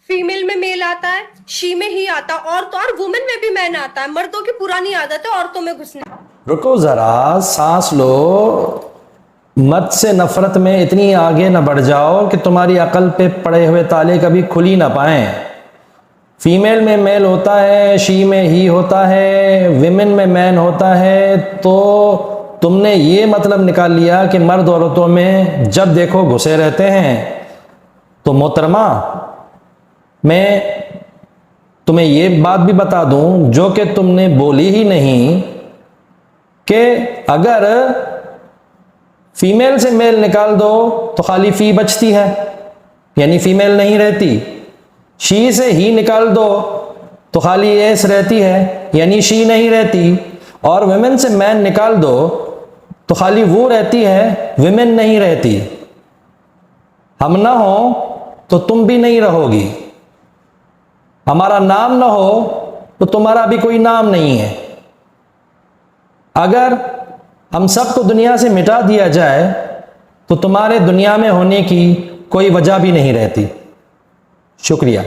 Female में mail आता है, शी में ही आता है, और वुमेन में भी मैन आता है। मर्दों की पुरानी आदत है औरतों में घुसने। रुको जरा, सांस लो, मत से नफरत में इतनी आगे न बढ़ जाओ कि तुम्हारी अकल पे पड़े हुए ताले कभी खुल ही ना पाएं। फीमेल में मेल होता है, शी में ही होता है, विमेन में मैन होता है, तो तुमने ये मतलब निकाल लिया कि मर्द औरतों में जब देखो घुसे रहते हैं। तो मोहतरमा, मैं तुम्हें ये बात भी बता दूं जो कि तुमने बोली ही नहीं, कि अगर फीमेल से मेल निकाल दो तो खाली फी बचती है, यानी फीमेल नहीं रहती। शी से ही निकाल दो तो खाली एस रहती है, यानी शी नहीं रहती। और विमेन से मैन निकाल दो तो खाली वो रहती है, विमेन नहीं रहती। हम ना हो तो तुम भी नहीं रहोगी, हमारा नाम ना हो तो तुम्हारा भी कोई नाम नहीं है। अगर हम सबको दुनिया से मिटा दिया जाए तो तुम्हारे दुनिया में होने की कोई वजह भी नहीं रहती। शुक्रिया।